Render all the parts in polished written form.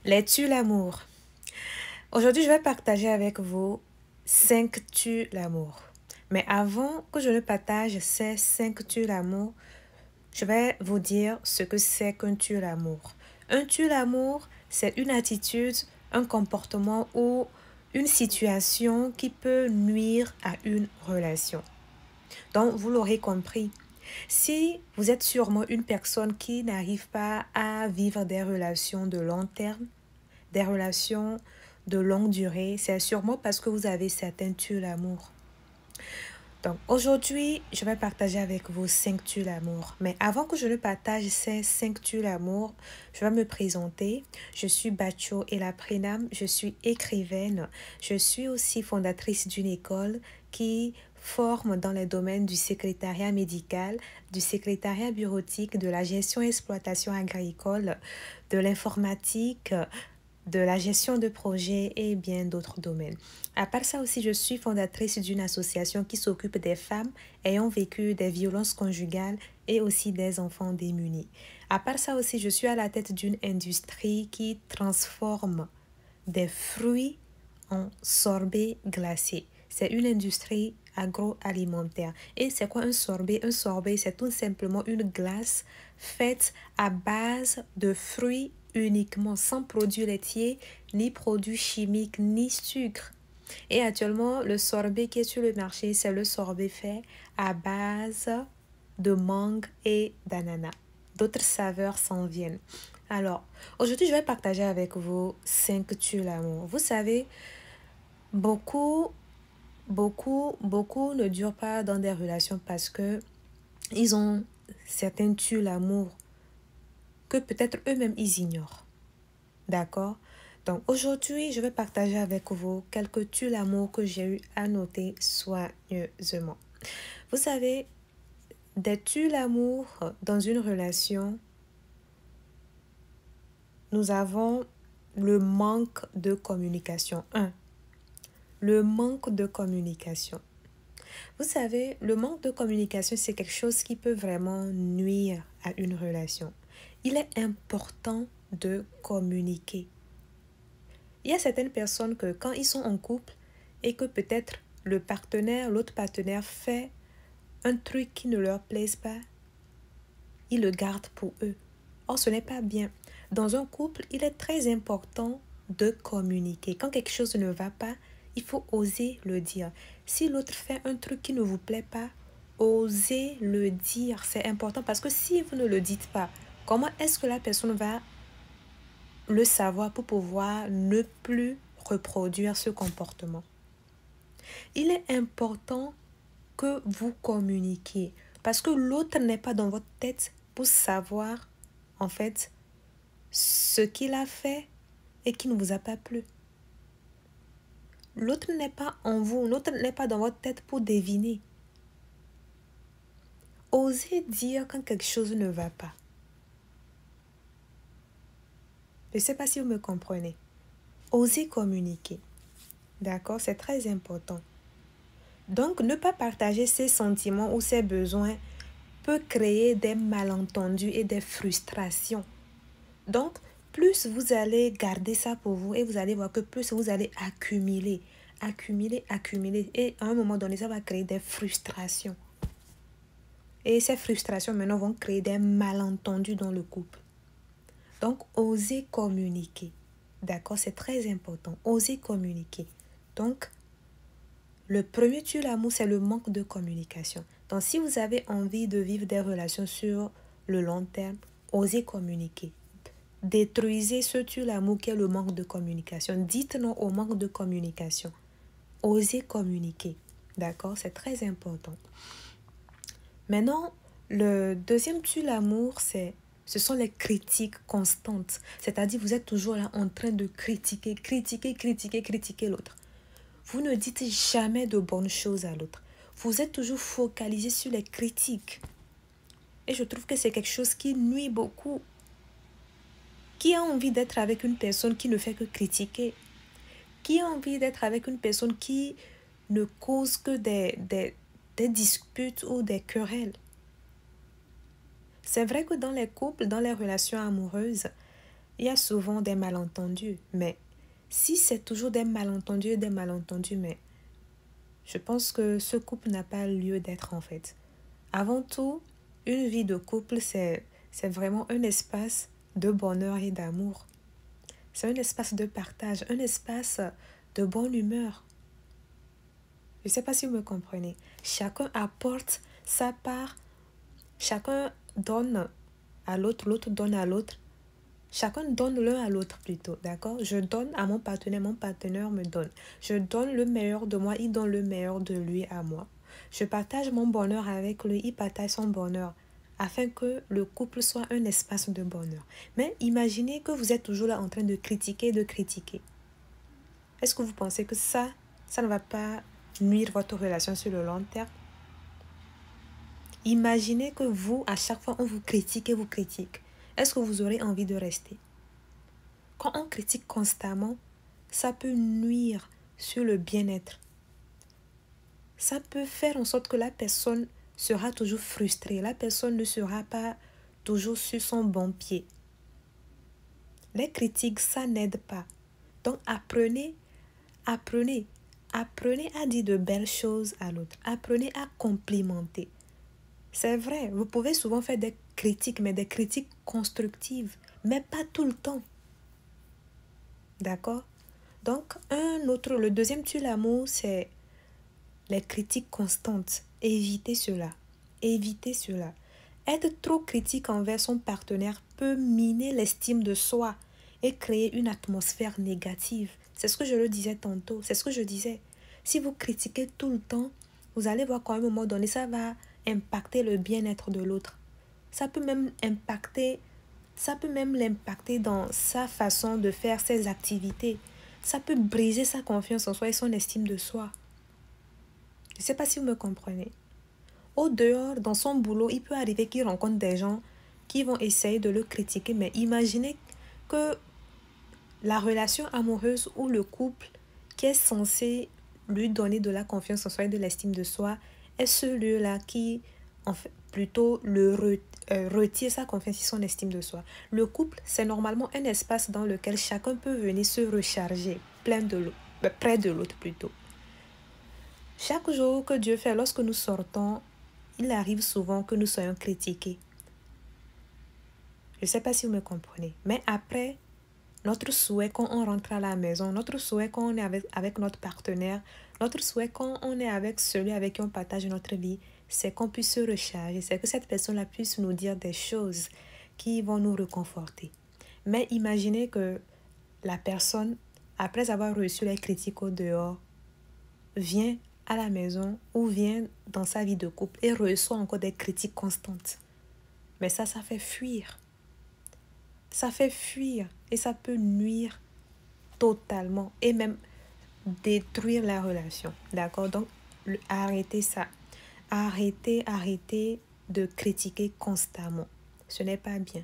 Les tu l'amour. Aujourd'hui, je vais partager avec vous 5 tu l'amour. Mais avant que je ne partage ces 5 tu l'amour, je vais vous dire ce que c'est qu'un tu l'amour. Un tu l'amour, c'est une attitude, un comportement ou une situation qui peut nuire à une relation. Donc, vous l'aurez compris. Si vous êtes sûrement une personne qui n'arrive pas à vivre des relations de long terme, des relations de longue durée, c'est sûrement parce que vous avez certains tues l'amour. Donc aujourd'hui, je vais partager avec vous 5 tues l'amour. Mais avant que je ne partage ces 5 tues l'amour, je vais me présenter. Je suis Bacho et la Prénam, je suis écrivaine. Je suis aussi fondatrice d'une école qui forme dans les domaines du secrétariat médical, du secrétariat bureautique, de la gestion et exploitation agricole, de l'informatique, de la gestion de projets et bien d'autres domaines. À part ça aussi, je suis fondatrice d'une association qui s'occupe des femmes ayant vécu des violences conjugales et aussi des enfants démunis. À part ça aussi, je suis à la tête d'une industrie qui transforme des fruits en sorbet glacé. C'est une industrie agroalimentaire. Et c'est quoi un sorbet? Un sorbet, c'est tout simplement une glace faite à base de fruits uniquement, sans produits laitiers, ni produits chimiques, ni sucre. Et actuellement, le sorbet qui est sur le marché, c'est le sorbet fait à base de mangue et d'ananas. D'autres saveurs s'en viennent. Alors, aujourd'hui, je vais partager avec vous 5 tues l'amour. Vous savez, beaucoup, beaucoup ne durent pas dans des relations parce que ils ont certains tues l'amour que peut-être eux-mêmes ils ignorent. D'accord? Donc aujourd'hui, je vais partager avec vous quelques tues l'amour que j'ai eu à noter soigneusement. Vous savez, des tues l'amour dans une relation, nous avons le manque de communication. Le manque de communication. Vous savez, le manque de communication, c'est quelque chose qui peut vraiment nuire à une relation. Il est important de communiquer. Il y a certaines personnes que quand ils sont en couple et que peut-être l'autre partenaire fait un truc qui ne leur plaise pas, ils le gardent pour eux. Or, ce n'est pas bien. Dans un couple, il est très important de communiquer. Quand quelque chose ne va pas, il faut oser le dire. Si l'autre fait un truc qui ne vous plaît pas, osez le dire. C'est important parce que si vous ne le dites pas, comment est-ce que la personne va le savoir pour pouvoir ne plus reproduire ce comportement? Il est important que vous communiquiez parce que l'autre n'est pas dans votre tête pour savoir en fait ce qu'il a fait et qui ne vous a pas plu. L'autre n'est pas en vous, l'autre n'est pas dans votre tête pour deviner. Osez dire quand quelque chose ne va pas. Je ne sais pas si vous me comprenez. Osez communiquer. D'accord? C'est très important. Donc, ne pas partager ses sentiments ou ses besoins peut créer des malentendus et des frustrations. Donc, plus vous allez garder ça pour vous et vous allez voir que plus vous allez accumuler. Et à un moment donné, ça va créer des frustrations. Et ces frustrations maintenant vont créer des malentendus dans le couple. Donc, osez communiquer. D'accord? C'est très important. Osez communiquer. Donc, le premier tue l'amour, c'est le manque de communication. Donc, si vous avez envie de vivre des relations sur le long terme, osez communiquer. Détruisez ce tue l'amour qui est le manque de communication. Dites non au manque de communication. Osez communiquer. D'accord? C'est très important. Maintenant, le deuxième tue l'amour, ce sont les critiques constantes. C'est-à-dire, vous êtes toujours là en train de critiquer l'autre. Vous ne dites jamais de bonnes choses à l'autre. Vous êtes toujours focalisé sur les critiques. Et je trouve que c'est quelque chose qui nuit beaucoup. Qui a envie d'être avec une personne qui ne fait que critiquer? Qui a envie d'être avec une personne qui ne cause que des disputes ou des querelles? C'est vrai que dans les couples, dans les relations amoureuses, il y a souvent des malentendus. Mais si c'est toujours des malentendus, mais je pense que ce couple n'a pas lieu d'être en fait. Avant tout, une vie de couple, c'est vraiment un espace de bonheur et d'amour. C'est un espace de partage, un espace de bonne humeur. Je ne sais pas si vous me comprenez. Chacun apporte sa part, chacun donne à l'autre, l'autre donne à l'autre. Chacun donne l'un à l'autre plutôt, d'accord? Je donne à mon partenaire me donne. Je donne le meilleur de moi, il donne le meilleur de lui à moi. Je partage mon bonheur avec lui, il partage son bonheur, afin que le couple soit un espace de bonheur. Mais imaginez que vous êtes toujours là en train de critiquer, de critiquer. Est-ce que vous pensez que ça ne va pas nuire votre relation sur le long terme? Imaginez que vous, à chaque fois, on vous critique et vous critique. Est-ce que vous aurez envie de rester? Quand on critique constamment, ça peut nuire sur le bien-être. Ça peut faire en sorte que la personne sera toujours frustrée. La personne ne sera pas toujours sur son bon pied. Les critiques, ça n'aide pas. Donc apprenez à dire de belles choses à l'autre. Apprenez à complimenter. C'est vrai, vous pouvez souvent faire des critiques, mais des critiques constructives, mais pas tout le temps. D'accord? Donc, le deuxième tue l'amour, c'est les critiques constantes. Évitez cela. Évitez cela. Être trop critique envers son partenaire peut miner l'estime de soi et créer une atmosphère négative. C'est ce que je le disais tantôt. C'est ce que je disais. Si vous critiquez tout le temps, vous allez voir qu'à un moment donné, ça va impacter le bien-être de l'autre. Ça peut même l'impacter dans sa façon de faire ses activités. Ça peut briser sa confiance en soi et son estime de soi. Je ne sais pas si vous me comprenez. Au dehors, dans son boulot, il peut arriver qu'il rencontre des gens qui vont essayer de le critiquer. Mais imaginez que la relation amoureuse ou le couple qui est censé lui donner de la confiance en soi et de l'estime de soi est ce lieu-là qui, en fait, plutôt retire sa confiance et son estime de soi. Le couple, c'est normalement un espace dans lequel chacun peut venir se recharger près de l'autre plutôt. Chaque jour que Dieu fait, lorsque nous sortons, il arrive souvent que nous soyons critiqués. Je ne sais pas si vous me comprenez. Mais après, notre souhait quand on rentre à la maison, notre souhait quand on est avec notre partenaire, notre souhait quand on est avec celui avec qui on partage notre vie, c'est qu'on puisse se recharger, c'est que cette personne-là puisse nous dire des choses qui vont nous réconforter. Mais imaginez que la personne, après avoir reçu les critiques au dehors, vient à la maison ou vient dans sa vie de couple et reçoit encore des critiques constantes. Mais ça fait fuir. Ça fait fuir et ça peut nuire totalement et même détruire la relation. D'accord? Donc, arrêtez ça. Arrêtez de critiquer constamment. Ce n'est pas bien.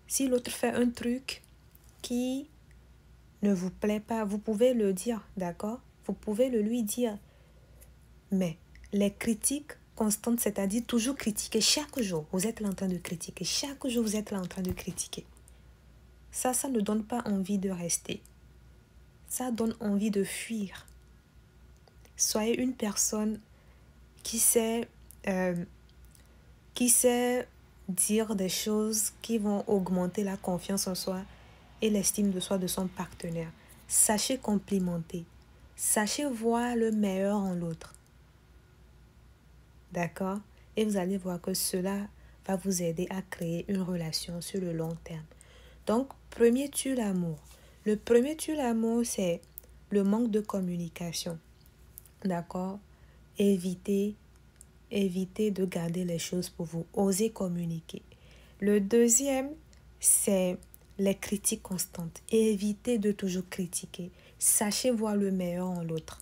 Si l'autre fait un truc qui ne vous plaît pas, vous pouvez le dire, d'accord? Vous pouvez le lui dire. Mais les critiques constantes, c'est-à-dire toujours critiquer chaque jour, vous êtes là en train de critiquer. Chaque jour, vous êtes là en train de critiquer. Ça ne donne pas envie de rester. Ça donne envie de fuir. Soyez une personne qui sait dire des choses qui vont augmenter la confiance en soi et l'estime de soi de son partenaire. Sachez complimenter. Sachez voir le meilleur en l'autre. D'accord? Et vous allez voir que cela va vous aider à créer une relation sur le long terme. Donc, premier tue l'amour. Le premier tue l'amour, c'est le manque de communication. D'accord? Évitez de garder les choses pour vous. Osez communiquer. Le deuxième, c'est les critiques constantes. Évitez de toujours critiquer. Sachez voir le meilleur en l'autre.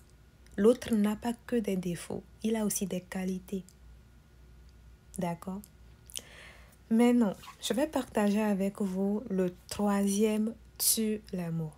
L'autre n'a pas que des défauts. Il a aussi des qualités. D'accord? Maintenant, je vais partager avec vous le troisième tue l'amour.